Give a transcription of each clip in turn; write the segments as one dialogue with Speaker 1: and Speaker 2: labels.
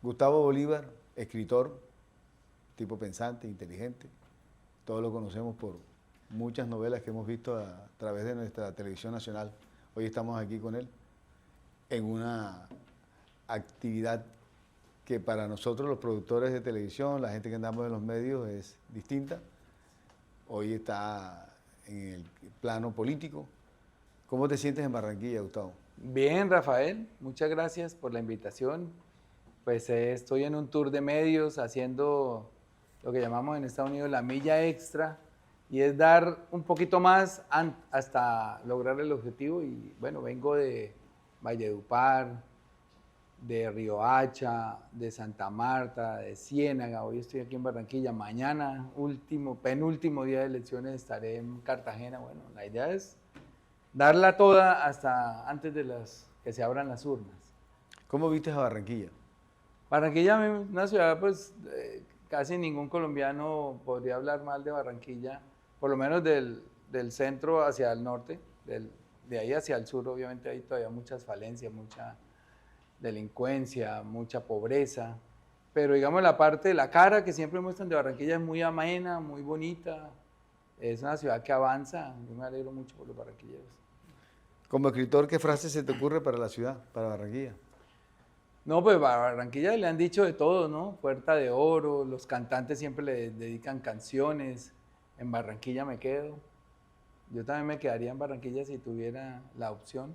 Speaker 1: Gustavo Bolívar, escritor, tipo pensante, inteligente. Todos lo conocemos por muchas novelas que hemos visto a través de nuestra televisión nacional. Hoy estamos aquí con él en una actividad que para nosotros los productores de televisión, la gente que andamos en los medios es distinta. Hoy está en el plano político. ¿Cómo te sientes en Barranquilla, Gustavo?
Speaker 2: Bien, Rafael, muchas gracias por la invitación. Pues estoy en un tour de medios haciendo lo que llamamos en Estados Unidos la milla extra y es dar un poquito más hasta lograr el objetivo. Y bueno, vengo de Valledupar, de Riohacha, de Santa Marta, de Ciénaga. Hoy estoy aquí en Barranquilla. Mañana, penúltimo día de elecciones, estaré en Cartagena. Bueno, la idea es darla toda hasta antes de que se abran las urnas.
Speaker 1: ¿Cómo viste a Barranquilla?
Speaker 2: Barranquilla es una ciudad, pues casi ningún colombiano podría hablar mal de Barranquilla, por lo menos del centro hacia el norte, de ahí hacia el sur obviamente hay todavía muchas falencias, mucha delincuencia, mucha pobreza, pero digamos la parte de la cara que siempre muestran de Barranquilla es muy amena, muy bonita, es una ciudad que avanza, yo me alegro mucho por los barranquilleros.
Speaker 1: Como escritor, ¿qué frase se te ocurre para la ciudad, para Barranquilla?
Speaker 2: No, pues a Barranquilla le han dicho de todo, ¿no? Puerta de Oro, los cantantes siempre le dedican canciones, en Barranquilla me quedo. Yo también me quedaría en Barranquilla si tuviera la opción.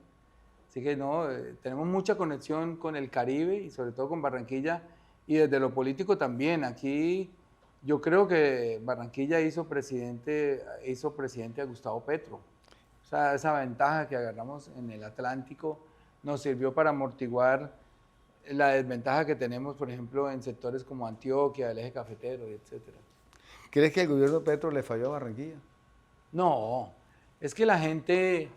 Speaker 2: Así que no, tenemos mucha conexión con el Caribe y sobre todo con Barranquilla y desde lo político también. Aquí yo creo que Barranquilla hizo presidente a Gustavo Petro. O sea, esa ventaja que agarramos en el Atlántico nos sirvió para amortiguar la desventaja que tenemos, por ejemplo, en sectores como Antioquia, el eje cafetero, etcétera.
Speaker 1: ¿Crees que el gobierno de Petro le falló a Barranquilla?
Speaker 2: No, es que la gente,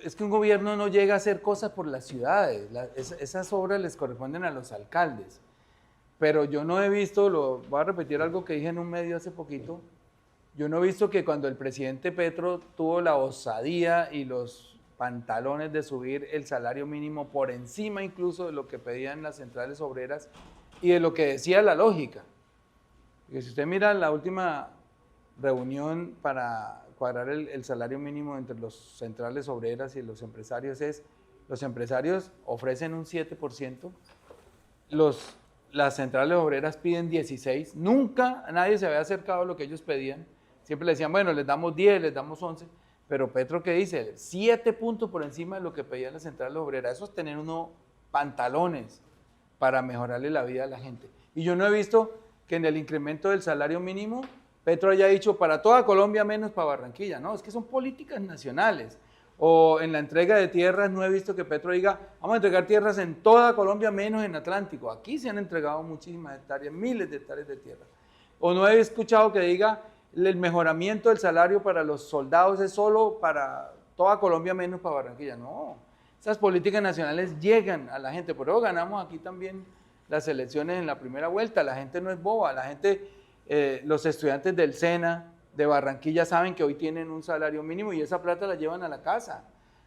Speaker 2: es que un gobierno no llega a hacer cosas por las ciudades, esas obras les corresponden a los alcaldes. Pero yo no he visto, voy a repetir algo que dije en un medio hace poquito, yo no he visto que cuando el presidente Petro tuvo la osadía y los pantalones de subir el salario mínimo por encima incluso de lo que pedían las centrales obreras y de lo que decía la lógica. Porque si usted mira la última reunión para cuadrar el salario mínimo entre los centrales obreras y los empresarios los empresarios ofrecen un 7%, las centrales obreras piden 16%, nunca nadie se había acercado a lo que ellos pedían, siempre le decían, bueno, les damos 10, les damos 11, pero Petro, ¿qué dice? 7 puntos por encima de lo que pedían las centrales obreras. Eso es tener unos pantalones para mejorarle la vida a la gente. Y yo no he visto que en el incremento del salario mínimo Petro haya dicho para toda Colombia menos para Barranquilla. No, es que son políticas nacionales. O en la entrega de tierras no he visto que Petro diga vamos a entregar tierras en toda Colombia menos en Atlántico. Aquí se han entregado muchísimas hectáreas, miles de hectáreas de tierra. O no he escuchado que diga el mejoramiento del salario para los soldados es solo para toda Colombia menos para Barranquilla. No, esas políticas nacionales llegan a la gente, por eso ganamos aquí también las elecciones en la primera vuelta. La gente no es boba, la gente, los estudiantes del SENA de Barranquilla saben que hoy tienen un salario mínimo y esa plata la llevan a la casa.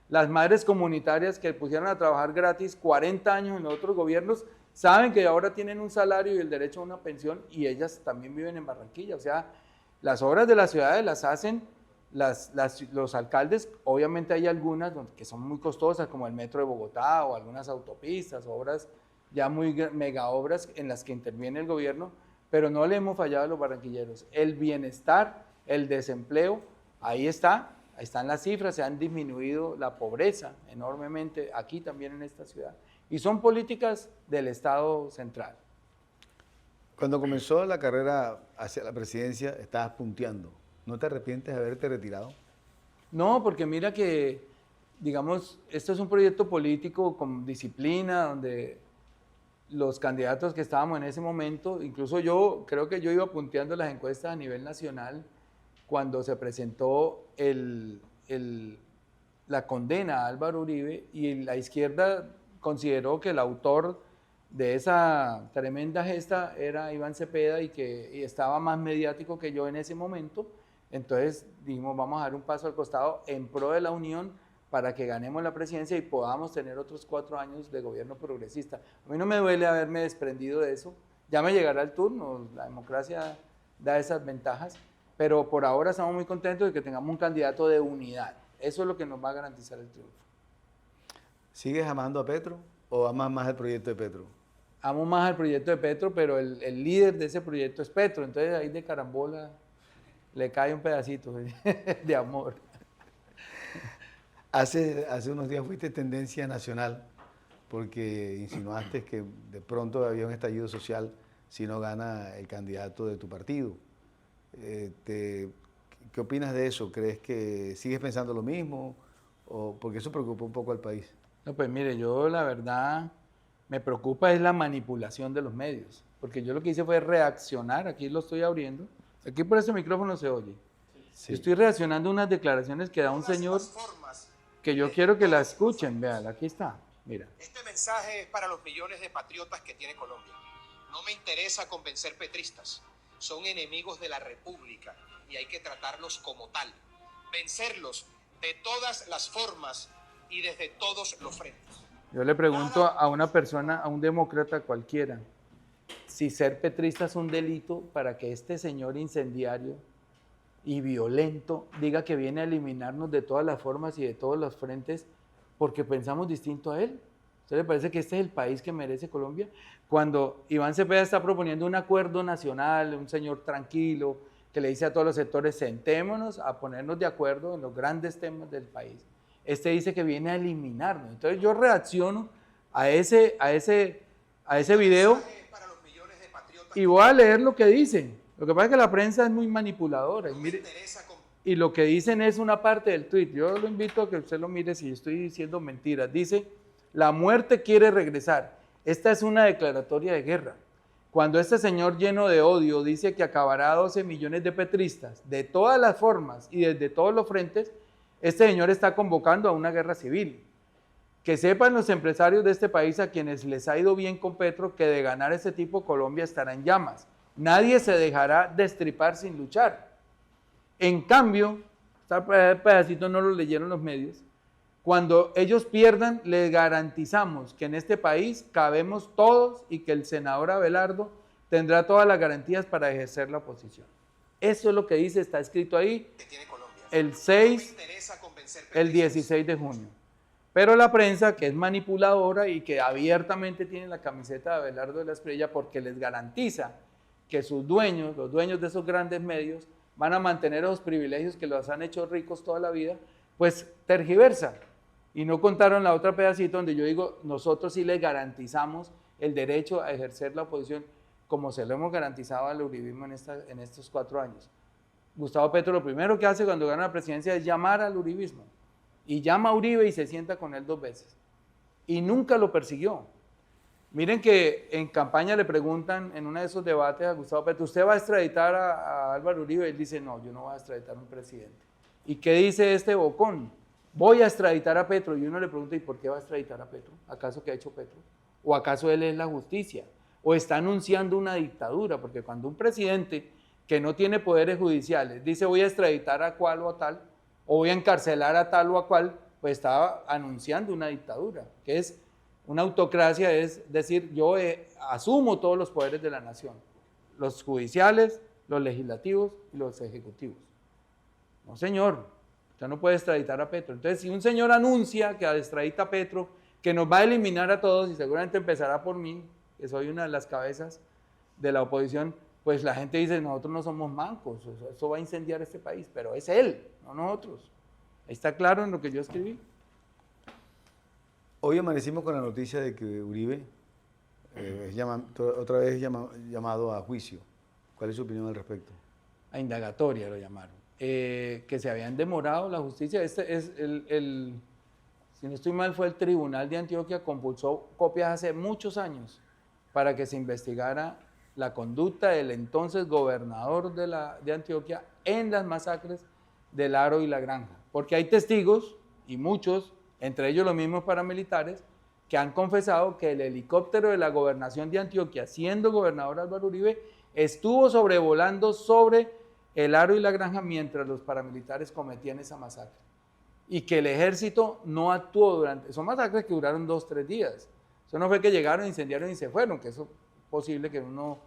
Speaker 2: Las madres comunitarias que pusieron a trabajar gratis 40 años en otros gobiernos saben que ahora tienen un salario y el derecho a una pensión y ellas también viven en Barranquilla. O sea, las obras de las ciudades las hacen los alcaldes. Obviamente hay algunas que son muy costosas, como el metro de Bogotá o algunas autopistas, obras ya muy mega obras en las que interviene el gobierno, pero no le hemos fallado a los barranquilleros. El bienestar, el desempleo, ahí están las cifras, se han disminuido la pobreza enormemente aquí también en esta ciudad. Y son políticas del Estado central.
Speaker 1: Cuando comenzó la carrera hacia la presidencia, estabas punteando. ¿No te arrepientes de haberte retirado?
Speaker 2: No, porque mira que, digamos, esto es un proyecto político con disciplina, donde los candidatos que estábamos en ese momento, incluso yo creo que yo iba punteando las encuestas a nivel nacional cuando se presentó la condena a Álvaro Uribe y la izquierda consideró que el autor de esa tremenda gesta era Iván Cepeda y estaba más mediático que yo en ese momento. Entonces dijimos, vamos a dar un paso al costado en pro de la unión para que ganemos la presidencia y podamos tener otros 4 años de gobierno progresista. A mí no me duele haberme desprendido de eso, ya me llegará el turno, la democracia da esas ventajas, pero por ahora estamos muy contentos de que tengamos un candidato de unidad. Eso es lo que nos va a garantizar el triunfo.
Speaker 1: ¿Sigues amando a Petro o amas más el proyecto de Petro?
Speaker 2: Amo más el proyecto de Petro, pero el líder de ese proyecto es Petro, entonces ahí de carambola le cae un pedacito de amor.
Speaker 1: Hace unos días fuiste tendencia nacional porque insinuaste que de pronto había un estallido social si no gana el candidato de tu partido. ¿Qué opinas de eso? ¿Crees que sigues pensando lo mismo? Porque eso preocupa un poco al país.
Speaker 2: No, pues mire, yo la verdad me preocupa es la manipulación de los medios, porque yo lo que hice fue reaccionar, aquí lo estoy abriendo, aquí por ese micrófono se oye.
Speaker 1: Sí.
Speaker 2: Yo estoy reaccionando a unas declaraciones que da un señor que yo quiero que la escuchen, vean, aquí está, mira.
Speaker 3: Este mensaje es para los millones de patriotas que tiene Colombia. No me interesa convencer petristas, son enemigos de la República y hay que tratarlos como tal, vencerlos de todas las formas y desde todos los frentes.
Speaker 2: Yo le pregunto a una persona, a un demócrata cualquiera, si ser petrista es un delito para que este señor incendiario y violento diga que viene a eliminarnos de todas las formas y de todos los frentes porque pensamos distinto a él. ¿A usted le parece que este es el país que merece Colombia? Cuando Iván Cepeda está proponiendo un acuerdo nacional, un señor tranquilo, que le dice a todos los sectores, sentémonos a ponernos de acuerdo en los grandes temas del país. Este dice que viene a eliminarnos. Entonces yo reacciono a ese video y voy a leer lo que dicen. Lo que pasa es que la prensa es muy manipuladora. Y lo que dicen es una parte del tuit. Yo lo invito a que usted lo mire si estoy diciendo mentiras. Dice, la muerte quiere regresar. Esta es una declaratoria de guerra. Cuando este señor lleno de odio dice que acabará a 12 millones de petristas de todas las formas y desde todos los frentes, este señor está convocando a una guerra civil. Que sepan los empresarios de este país a quienes les ha ido bien con Petro que de ganar ese tipo Colombia estará en llamas. Nadie se dejará destripar sin luchar. En cambio, este pedacito no lo leyeron los medios, cuando ellos pierdan, les garantizamos que en este país cabemos todos y que el senador Abelardo tendrá todas las garantías para ejercer la oposición. Eso es lo que dice, está escrito ahí, el 16 de junio. Pero la prensa, que es manipuladora y que abiertamente tiene la camiseta de Abelardo de la Espriella porque les garantiza que sus dueños, los dueños de esos grandes medios, van a mantener esos privilegios que los han hecho ricos toda la vida, pues tergiversa. Y no contaron la otra pedacito donde yo digo, nosotros sí les garantizamos el derecho a ejercer la oposición como se lo hemos garantizado al uribismo en estos 4 años. Gustavo Petro lo primero que hace cuando gana la presidencia es llamar al uribismo. Y llama a Uribe y se sienta con él 2 veces. Y nunca lo persiguió. Miren que en campaña le preguntan en uno de esos debates a Gustavo Petro, ¿usted va a extraditar a Álvaro Uribe? Él dice, no, yo no voy a extraditar a un presidente. ¿Y qué dice este bocón? Voy a extraditar a Petro. Y uno le pregunta, ¿y por qué va a extraditar a Petro? ¿Acaso qué ha hecho Petro? ¿O acaso él es la justicia? ¿O está anunciando una dictadura? Porque cuando un presidente que no tiene poderes judiciales dice voy a extraditar a cual o a tal, o voy a encarcelar a tal o a cual, pues está anunciando una dictadura, que es una autocracia, es decir, yo asumo todos los poderes de la nación, los judiciales, los legislativos y los ejecutivos. No, señor. Usted no puede extraditar a Petro. Entonces, si un señor anuncia que extradita a Petro, que nos va a eliminar a todos, y seguramente empezará por mí, que soy una de las cabezas de la oposición, pues la gente dice, nosotros no somos mancos, eso va a incendiar este país, pero es él, no nosotros. Ahí está claro en lo que yo escribí.
Speaker 1: Hoy amanecimos con la noticia de que Uribe otra vez llamado a juicio. ¿Cuál es su opinión al respecto?
Speaker 2: A indagatoria lo llamaron. Que se habían demorado la justicia. Este es si no estoy mal, fue el Tribunal de Antioquia, compulsó copias hace muchos años para que se investigara la conducta del entonces gobernador de Antioquia en las masacres del Aro y la Granja. Porque hay testigos, y muchos, entre ellos los mismos paramilitares, que han confesado que el helicóptero de la gobernación de Antioquia, siendo gobernador Álvaro Uribe, estuvo sobrevolando sobre el Aro y la Granja mientras los paramilitares cometían esa masacre. y que el ejército no actuó durante, son masacres que duraron 2, 3 días. Eso no fue que llegaron, incendiaron y se fueron, que eso es posible que uno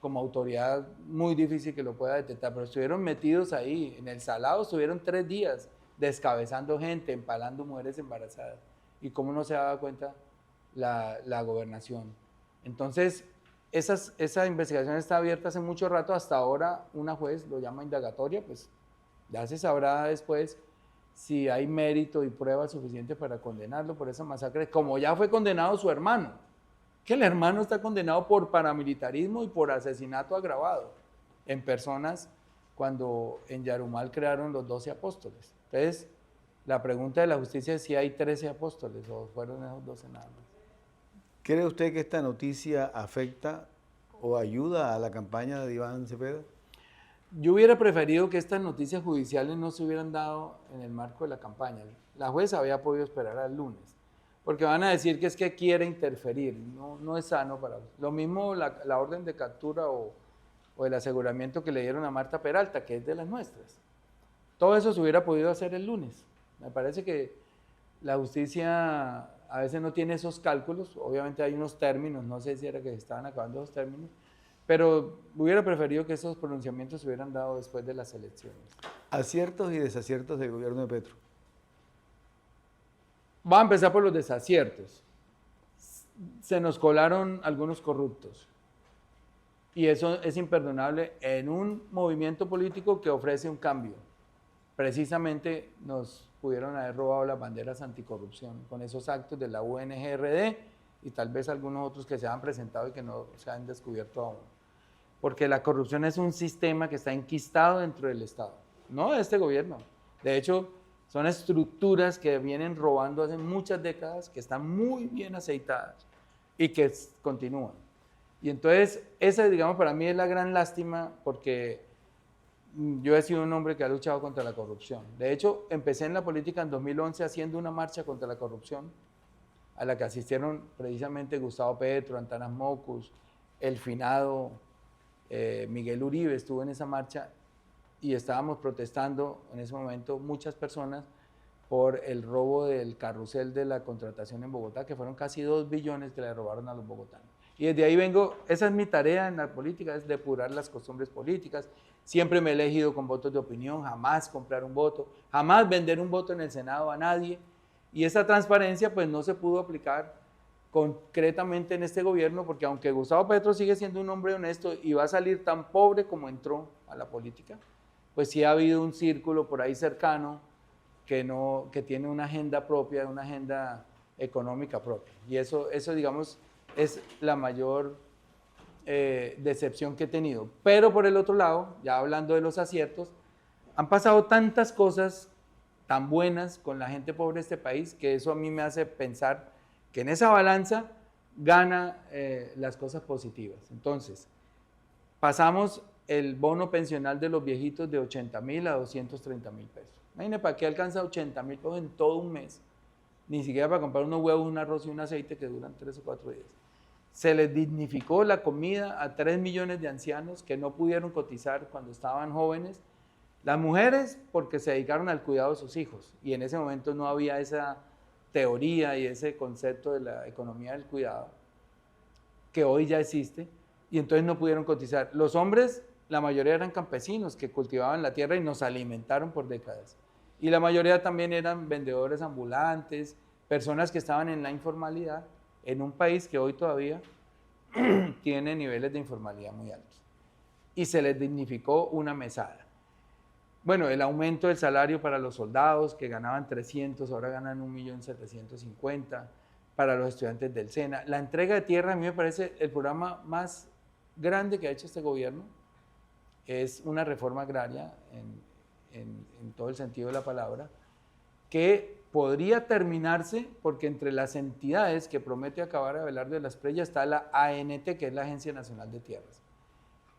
Speaker 2: como autoridad muy difícil que lo pueda detectar, pero estuvieron metidos ahí, en el Salado estuvieron 3 días descabezando gente, empalando mujeres embarazadas. ¿Y cómo no se daba cuenta la gobernación? Entonces, esa investigación está abierta hace mucho rato, hasta ahora una juez lo llama indagatoria, pues ya se sabrá después si hay mérito y pruebas suficientes para condenarlo por esa masacre, como ya fue condenado su hermano, que el hermano está condenado por paramilitarismo y por asesinato agravado en personas cuando en Yarumal crearon los 12 apóstoles. Entonces, la pregunta de la justicia es si hay 13 apóstoles o fueron esos 12 nada más.
Speaker 1: ¿Cree usted que esta noticia afecta o ayuda a la campaña de Iván Cepeda?
Speaker 2: Yo hubiera preferido que estas noticias judiciales no se hubieran dado en el marco de la campaña. La jueza había podido esperar al lunes, porque van a decir que es que quiere interferir, no es sano para... Lo mismo la orden de captura o el aseguramiento que le dieron a Marta Peralta, que es de las nuestras. Todo eso se hubiera podido hacer el lunes. Me parece que la justicia a veces no tiene esos cálculos, obviamente hay unos términos, no sé si era que se estaban acabando esos términos, pero hubiera preferido que esos pronunciamientos se hubieran dado después de las elecciones.
Speaker 1: Aciertos y desaciertos del gobierno de Petro.
Speaker 2: Va a empezar por los desaciertos. Se nos colaron algunos corruptos. Y eso es imperdonable en un movimiento político que ofrece un cambio. Precisamente nos pudieron haber robado las banderas anticorrupción con esos actos de la UNGRD y tal vez algunos otros que se han presentado y que no se han descubierto aún. Porque la corrupción es un sistema que está enquistado dentro del Estado, no de este gobierno. De hecho, son estructuras que vienen robando hace muchas décadas, que están muy bien aceitadas y que continúan. Y entonces, esa, digamos, para mí es la gran lástima, porque yo he sido un hombre que ha luchado contra la corrupción. De hecho, empecé en la política en 2011 haciendo una marcha contra la corrupción, a la que asistieron precisamente Gustavo Petro, Antanas Mockus, el finado Miguel Uribe estuvo en esa marcha, y estábamos protestando en ese momento muchas personas por el robo del carrusel de la contratación en Bogotá, que fueron casi 2 billones que le robaron a los bogotanos. Y desde ahí vengo, esa es mi tarea en la política, es depurar las costumbres políticas. Siempre me he elegido con votos de opinión, jamás comprar un voto, jamás vender un voto en el Senado a nadie. Y esa transparencia pues no se pudo aplicar concretamente en este gobierno, porque aunque Gustavo Petro sigue siendo un hombre honesto y va a salir tan pobre como entró a la política, pues sí ha habido un círculo por ahí cercano que tiene una agenda propia, una agenda económica propia. Y eso digamos, es la mayor decepción que he tenido. Pero por el otro lado, ya hablando de los aciertos, han pasado tantas cosas tan buenas con la gente pobre de este país, que eso a mí me hace pensar que en esa balanza gana las cosas positivas. Entonces, pasamos el bono pensional de los viejitos de 80.000 a 230.000 pesos. Imagínense, ¿para qué alcanza 80.000 pesos en todo un mes? Ni siquiera para comprar unos huevos, un arroz y un aceite que duran 3 o 4 días. Se les dignificó la comida a 3 millones de ancianos que no pudieron cotizar cuando estaban jóvenes. Las mujeres porque se dedicaron al cuidado de sus hijos, y en ese momento no había esa teoría y ese concepto de la economía del cuidado, que hoy ya existe, y entonces no pudieron cotizar. Los hombres, la mayoría eran campesinos que cultivaban la tierra y nos alimentaron por décadas. Y la mayoría también eran vendedores ambulantes, personas que estaban en la informalidad, en un país que hoy todavía tiene niveles de informalidad muy altos. Y se les dignificó una mesada. Bueno, el aumento del salario para los soldados que ganaban 300, ahora ganan 1.750.000, para los estudiantes del SENA. La entrega de tierra a mí me parece el programa más grande que ha hecho este gobierno. Es una reforma agraria en todo el sentido de la palabra, que podría terminarse porque entre las entidades que promete acabar Abelardo de la Espriella está la ANT, que es la Agencia Nacional de Tierras.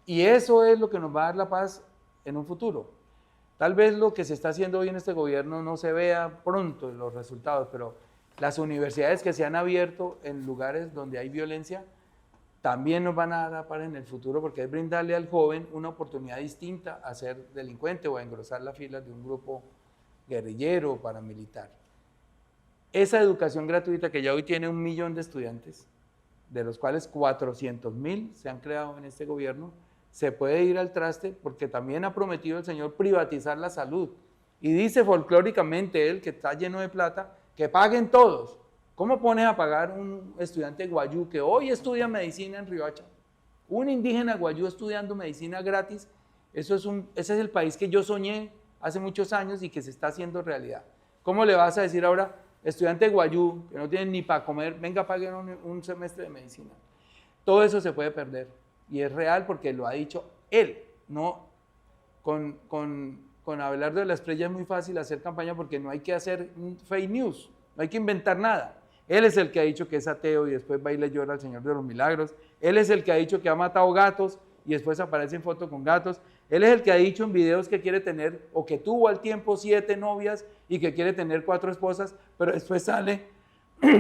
Speaker 2: Y eso es lo que nos va a dar la paz en un futuro. Tal vez lo que se está haciendo hoy en este gobierno no se vea pronto los resultados, pero las universidades que se han abierto en lugares donde hay violencia también nos van a dar paz en el futuro, porque es brindarle al joven una oportunidad distinta a ser delincuente o a engrosar las filas de un grupo guerrillero o paramilitar. Esa educación gratuita que ya hoy tiene 1 millón de estudiantes, de los cuales 400.000 se han creado en este gobierno, se puede ir al traste porque también ha prometido el señor privatizar la salud. Y dice folclóricamente él, que está lleno de plata, que paguen todos. ¿Cómo pones a pagar un estudiante guayú que hoy estudia medicina en Riohacha? Un indígena guayú estudiando medicina gratis. Ese es el país que yo soñé hace muchos años y que se está haciendo realidad. ¿Cómo le vas a decir ahora, estudiante guayú, que no tienen ni para comer, venga, paguen un semestre de medicina? Todo eso se puede perder. Y es real porque lo ha dicho él. No, con Abelardo de la Espriella es muy fácil hacer campaña porque no hay que hacer fake news, no hay que inventar nada. Él es el que ha dicho que es ateo y después va y le llora al Señor de los Milagros. Él es el que ha dicho que ha matado gatos y después aparece en foto con gatos. Él es el que ha dicho en videos que quiere tener, o que tuvo al tiempo 7 novias y que quiere tener 4 esposas, pero después sale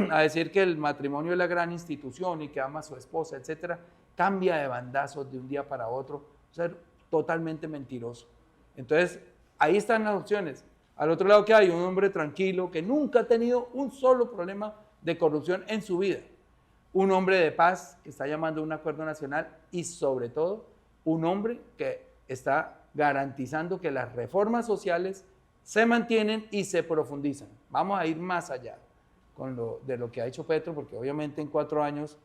Speaker 2: a decir que el matrimonio es la gran institución y que ama a su esposa, etcétera. Cambia de bandazos de un día para otro, o sea, totalmente mentiroso. Entonces, ahí están las opciones. Al otro lado, que hay un hombre tranquilo que nunca ha tenido un solo problema de corrupción en su vida. Un hombre de paz que está llamando a un acuerdo nacional y, sobre todo, un hombre que está garantizando que las reformas sociales se mantienen y se profundizan. Vamos a ir más allá de lo que ha hecho Petro, porque obviamente en 4 años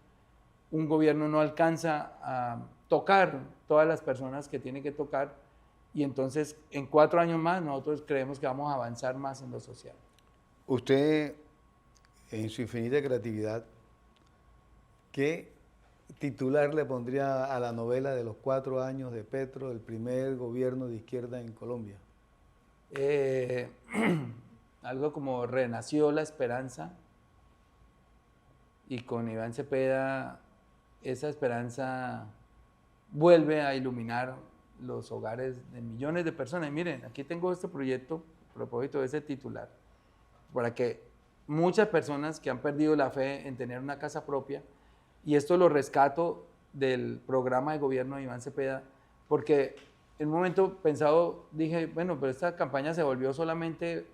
Speaker 2: un gobierno no alcanza a tocar todas las personas que tiene que tocar, y entonces en 4 años más nosotros creemos que vamos a avanzar más en lo social.
Speaker 1: Usted, en su infinita creatividad, ¿qué titular le pondría a la novela de los 4 años de Petro, el primer gobierno de izquierda en Colombia?
Speaker 2: Algo como Renació la Esperanza, y con Iván Cepeda esa esperanza vuelve a iluminar los hogares de millones de personas. Y miren, aquí tengo este proyecto, a propósito de ese titular, para que muchas personas que han perdido la fe en tener una casa propia, y esto lo rescato del programa de gobierno de Iván Cepeda, porque en un momento pensado dije, bueno, pero esta campaña se volvió solamente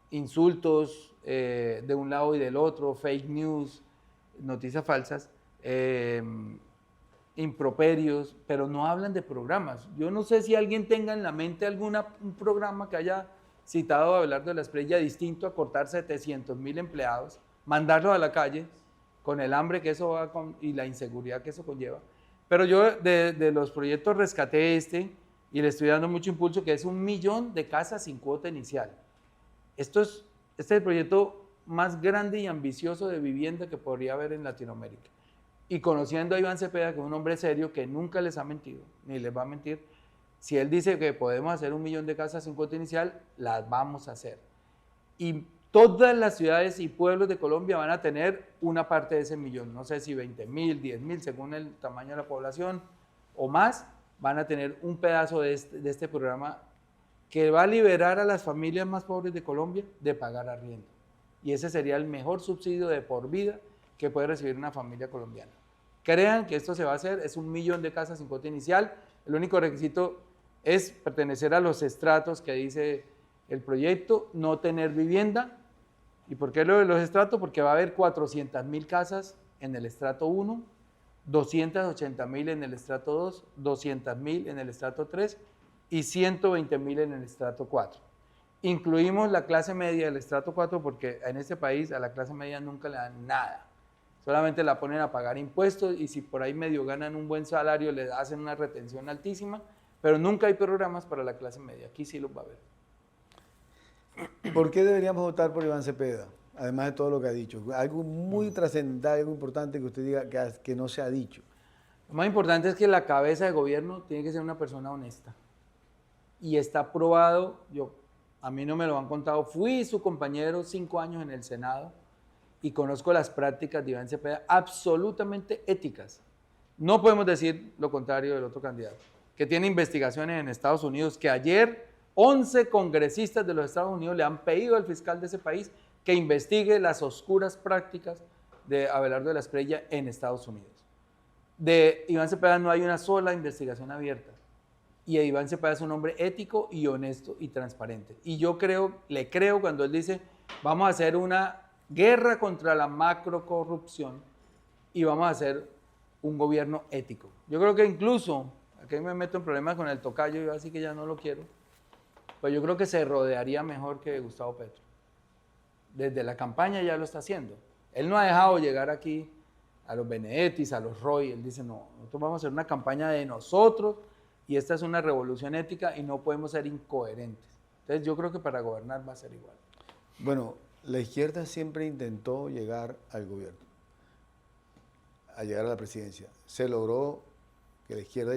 Speaker 2: insultos de un lado y del otro, fake news, noticias falsas, improperios, pero no hablan de programas. Yo no sé si alguien tenga en la mente un programa que haya citado a Abelardo de la Espriella distinto a cortar 700.000 empleados, mandarlos a la calle con el hambre que eso va y la inseguridad que eso conlleva. Pero yo de los proyectos rescaté y le estoy dando mucho impulso, que es 1 millón de casas sin cuota inicial. Este es el proyecto más grande y ambicioso de vivienda que podría haber en Latinoamérica. Y conociendo a Iván Cepeda, que es un hombre serio que nunca les ha mentido, ni les va a mentir, si él dice que podemos hacer 1 millón de casas sin cuota inicial, las vamos a hacer. Y todas las ciudades y pueblos de Colombia van a tener una parte de ese millón. No sé si 20.000, 10.000, según el tamaño de la población o más, van a tener un pedazo de este programa que va a liberar a las familias más pobres de Colombia de pagar arriendo. Y ese sería el mejor subsidio de por vida que puede recibir una familia colombiana. Crean que esto se va a hacer, es 1 millón de casas sin cuota inicial. El único requisito es pertenecer a los estratos que dice el proyecto, no tener vivienda. ¿Y por qué lo de los estratos? Porque va a haber 400.000 casas en el estrato 1, 280.000 en el estrato 2, 200.000 en el estrato 3 y 120.000 en el estrato 4. Incluimos la clase media del estrato 4 porque en este país a la clase media nunca le dan nada. Solamente la ponen a pagar impuestos y si por ahí medio ganan un buen salario les hacen una retención altísima, pero nunca hay programas para la clase media. Aquí sí los va a haber.
Speaker 1: ¿Por qué deberíamos votar por Iván Cepeda? Además de todo lo que ha dicho. Algo muy trascendental, algo importante que usted diga que no se ha dicho.
Speaker 2: Lo más importante es que la cabeza de gobierno tiene que ser una persona honesta. Y está probado, a mí no me lo han contado, fui su compañero 5 años en el Senado y conozco las prácticas de Iván Cepeda absolutamente éticas. No podemos decir lo contrario del otro candidato, que tiene investigaciones en Estados Unidos, que ayer 11 congresistas de los Estados Unidos le han pedido al fiscal de ese país que investigue las oscuras prácticas de Abelardo de la Espriella en Estados Unidos. De Iván Cepeda no hay una sola investigación abierta. y Iván Cepeda es un hombre ético y honesto y transparente. Y yo le creo cuando él dice, vamos a hacer una guerra contra la macrocorrupción y vamos a hacer un gobierno ético. Yo creo que incluso, aquí me meto en problemas con el tocayo, yo así que ya no lo quiero, pues yo creo que se rodearía mejor que Gustavo Petro. Desde la campaña ya lo está haciendo. Él no ha dejado llegar aquí a los Benedettis, a los Roy. Él dice, no, nosotros vamos a hacer una campaña de nosotros y esta es una revolución ética y no podemos ser incoherentes. Entonces yo creo que para gobernar va a ser igual.
Speaker 1: Bueno, la izquierda siempre intentó llegar al gobierno, a llegar a la presidencia. Se logró que la izquierda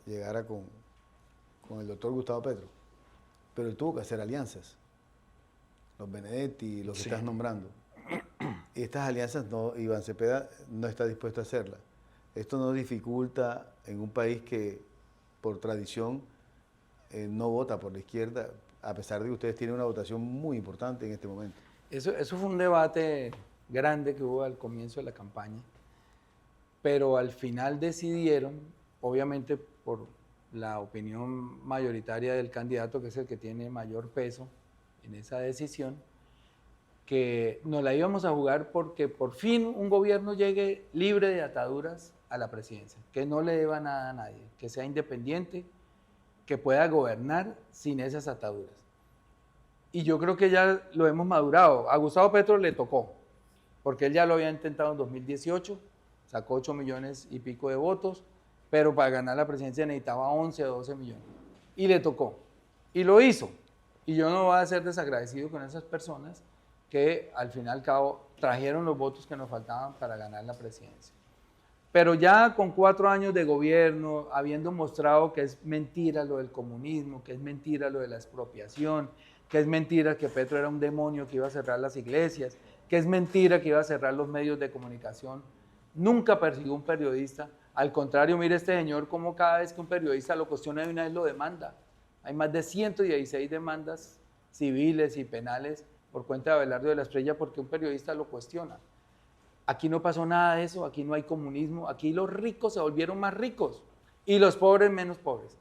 Speaker 1: llegara con el doctor Gustavo Petro, pero él tuvo que hacer alianzas. Los Benedetti, los que estás nombrando. Y estas alianzas, Iván Cepeda no está dispuesto a hacerlas. Esto no dificulta en un país que por tradición no vota por la izquierda, a pesar de que ustedes tienen una votación muy importante en este momento.
Speaker 2: Eso fue un debate grande que hubo al comienzo de la campaña, pero al final decidieron, obviamente por la opinión mayoritaria del candidato, que es el que tiene mayor peso en esa decisión, que nos la íbamos a jugar porque por fin un gobierno llegue libre de ataduras a la presidencia, que no le deba nada a nadie, que sea independiente, que pueda gobernar sin esas ataduras. Y yo creo que ya lo hemos madurado. A Gustavo Petro le tocó, porque él ya lo había intentado en 2018, sacó 8 millones y pico de votos, pero para ganar la presidencia necesitaba 11 o 12 millones. Y le tocó. Y lo hizo. Y yo no voy a ser desagradecido con esas personas que al fin y al cabo trajeron los votos que nos faltaban para ganar la presidencia. Pero ya con 4 años de gobierno, habiendo mostrado que es mentira lo del comunismo, que es mentira lo de la expropiación, que es mentira que Petro era un demonio que iba a cerrar las iglesias, que es mentira que iba a cerrar los medios de comunicación, nunca persiguió un periodista. Al contrario, mire este señor cómo cada vez que un periodista lo cuestiona de una vez lo demanda. Hay más de 116 demandas civiles y penales por cuenta de Abelardo de la Espriella porque un periodista lo cuestiona. Aquí no pasó nada de eso, aquí no hay comunismo, aquí los ricos se volvieron más ricos y los pobres menos pobres.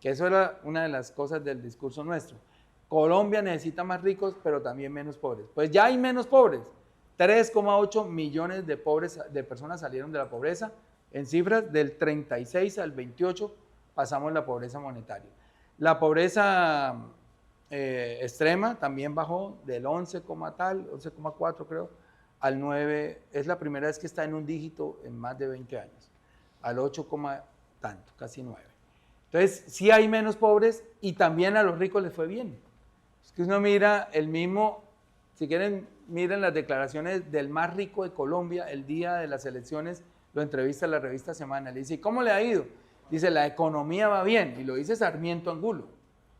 Speaker 2: Que eso era una de las cosas del discurso nuestro. Colombia necesita más ricos, pero también menos pobres. Pues ya hay menos pobres. 3,8 millones de personas salieron de la pobreza. En cifras del 36 al 28 pasamos la pobreza monetaria. La pobreza extrema también bajó del 11,4 creo, al 9. Es la primera vez que está en un dígito en más de 20 años. Al 8, tanto, casi 9. Entonces, sí hay menos pobres y también a los ricos les fue bien. Es que uno mira el mismo, si quieren, miren las declaraciones del más rico de Colombia el día de las elecciones, lo entrevista la revista Semana, le dice, ¿cómo le ha ido? Dice, la economía va bien, y lo dice Sarmiento Angulo,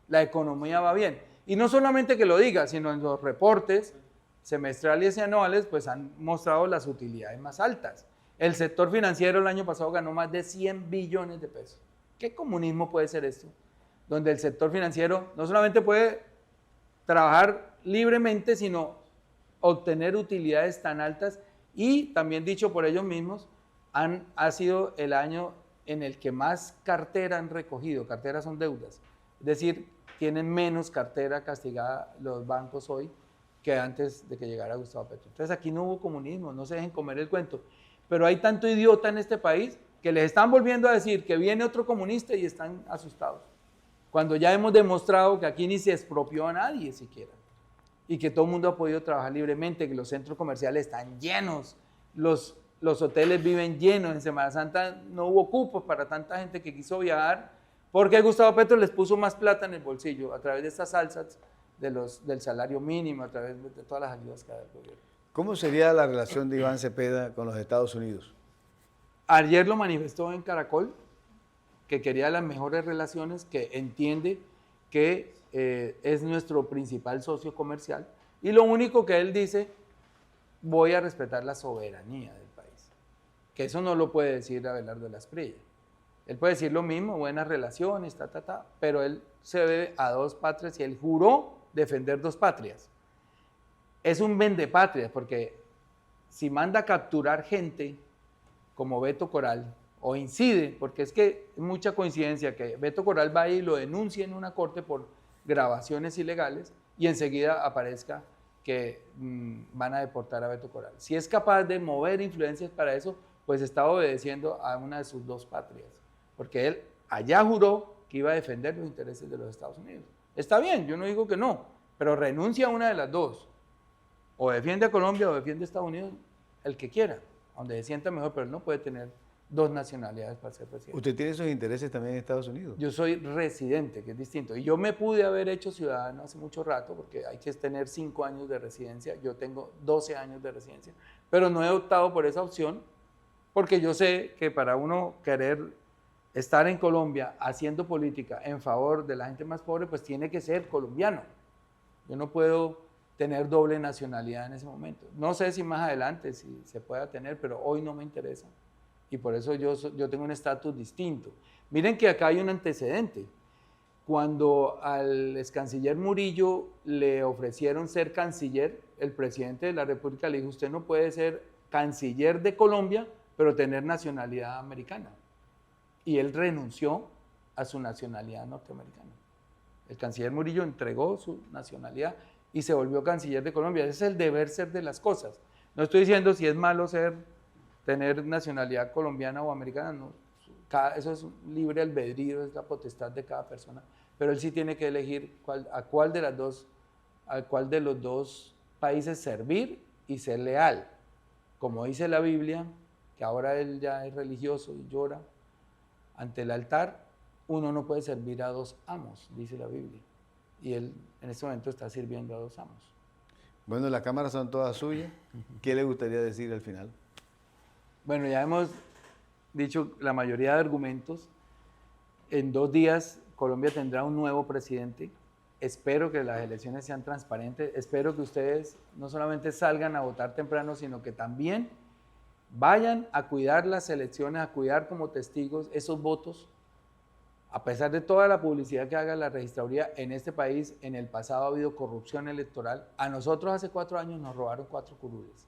Speaker 2: la economía va bien. Y no solamente que lo diga, sino en los reportes semestrales y anuales, pues han mostrado las utilidades más altas. El sector financiero el año pasado ganó más de 100 billones de pesos. ¿Qué comunismo puede ser esto? Donde el sector financiero no solamente puede trabajar libremente, sino obtener utilidades tan altas y también dicho por ellos mismos, ha sido el año en el que más cartera han recogido. Carteras son deudas, es decir, tienen menos cartera castigada los bancos hoy que antes de que llegara Gustavo Petro. Entonces aquí no hubo comunismo, no se dejen comer el cuento, pero hay tanto idiota en este país que les están volviendo a decir que viene otro comunista y están asustados, cuando ya hemos demostrado que aquí ni se expropió a nadie siquiera, y que todo el mundo ha podido trabajar libremente, que los centros comerciales están llenos, los hoteles viven llenos, en Semana Santa no hubo cupos para tanta gente que quiso viajar, porque Gustavo Petro les puso más plata en el bolsillo a través de estas alzas del salario mínimo, a través de todas las ayudas que da el gobierno.
Speaker 1: ¿Cómo sería la relación de Iván Cepeda con los Estados Unidos?
Speaker 2: Ayer lo manifestó en Caracol, que quería las mejores relaciones, que entiende que es nuestro principal socio comercial, y lo único que él dice, voy a respetar la soberanía del país, que eso no lo puede decir Abelardo de la Espriella. Él puede decir lo mismo, buenas relaciones, pero él se debe a 2 patrias y él juró defender 2 patrias. Es un vendepatrias, porque si manda a capturar gente como Beto Coral o incide, porque es que es mucha coincidencia que Beto Corral vaya y lo denuncie en una corte por grabaciones ilegales y enseguida aparezca que van a deportar a Beto Corral. Si es capaz de mover influencias para eso, pues está obedeciendo a una de sus dos patrias, porque él allá juró que iba a defender los intereses de los Estados Unidos. Está bien, yo no digo que no, pero renuncia a una de las dos. O defiende a Colombia o defiende a Estados Unidos, el que quiera, donde se sienta mejor, pero él no puede tener dos nacionalidades para ser presidente.
Speaker 1: ¿Usted tiene esos intereses también en Estados Unidos?
Speaker 2: Yo soy residente, que es distinto. Y yo me pude haber hecho ciudadano hace mucho rato, porque hay que tener 5 años de residencia. Yo tengo 12 años de residencia, pero no he optado por esa opción, porque yo sé que para uno querer estar en Colombia haciendo política en favor de la gente más pobre, pues tiene que ser colombiano. Yo no puedo tener doble nacionalidad en ese momento. No sé si más adelante si se pueda tener, pero hoy no me interesa. Y por eso yo tengo un estatus distinto. Miren que acá hay un antecedente. Cuando al ex canciller Murillo le ofrecieron ser canciller, el presidente de la República le dijo, usted no puede ser canciller de Colombia, pero tener nacionalidad americana. Y él renunció a su nacionalidad norteamericana. El canciller Murillo entregó su nacionalidad y se volvió canciller de Colombia. Ese es el deber ser de las cosas. No estoy diciendo si es malo tener nacionalidad colombiana o americana, no. Eso es libre albedrío, es la potestad de cada persona. Pero él sí tiene que elegir a cuál de los dos países servir y ser leal. Como dice la Biblia, que ahora él ya es religioso y llora ante el altar, uno no puede servir a dos amos, dice la Biblia. Y él en este momento está sirviendo a dos amos.
Speaker 1: Bueno, las cámaras son todas suyas. ¿Qué le gustaría decir al final?
Speaker 2: Bueno, ya hemos dicho la mayoría de argumentos. En 2 días Colombia tendrá un nuevo presidente. Espero que las elecciones sean transparentes. Espero que ustedes no solamente salgan a votar temprano, sino que también vayan a cuidar las elecciones, a cuidar como testigos esos votos. A pesar de toda la publicidad que haga la registraduría, en este país en el pasado ha habido corrupción electoral. A nosotros hace 4 años nos robaron 4 curules.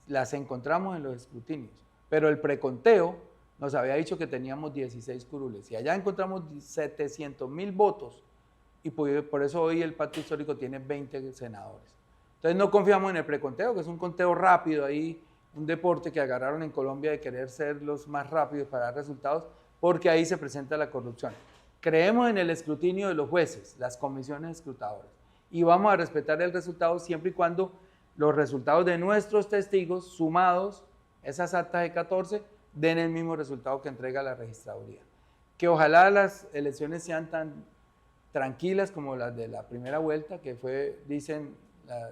Speaker 2: Las encontramos en los escrutinios, pero el preconteo nos había dicho que teníamos 16 curules y allá encontramos 700.000 votos y por eso hoy el pacto histórico tiene 20 senadores. Entonces no confiamos en el preconteo, que es un conteo rápido ahí, un deporte que agarraron en Colombia de querer ser los más rápidos para dar resultados, porque ahí se presenta la corrupción. Creemos en el escrutinio de los jueces, las comisiones escrutadoras, y vamos a respetar el resultado siempre y cuando los resultados de nuestros testigos sumados, esas actas de 14, den el mismo resultado que entrega la registraduría. Que ojalá las elecciones sean tan tranquilas como las de la primera vuelta, que fue, dicen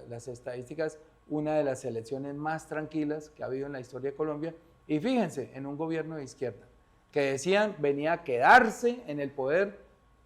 Speaker 2: las estadísticas, una de las elecciones más tranquilas que ha habido en la historia de Colombia. Y fíjense, en un gobierno de izquierda, que decían venía a quedarse en el poder,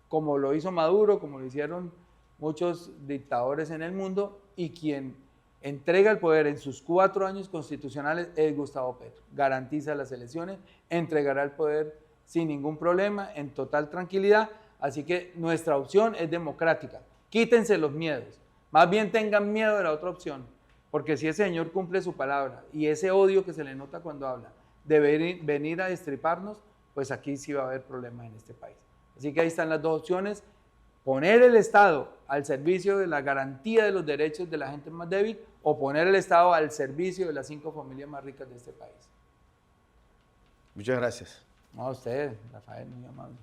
Speaker 2: como lo hizo Maduro, como lo hicieron muchos dictadores en el mundo, y quien entrega el poder en sus 4 años constitucionales es Gustavo Petro. Garantiza las elecciones, entregará el poder sin ningún problema, en total tranquilidad. Así que nuestra opción es democrática. Quítense los miedos. Más bien tengan miedo de la otra opción, porque si ese señor cumple su palabra y ese odio que se le nota cuando habla de venir a destriparnos, pues aquí sí va a haber problemas en este país. Así que ahí están las 2 opciones. Poner el Estado al servicio de la garantía de los derechos de la gente más débil o poner el Estado al servicio de las 5 familias más ricas de este país.
Speaker 1: Muchas gracias.
Speaker 2: No, a usted, Rafael, muy amable.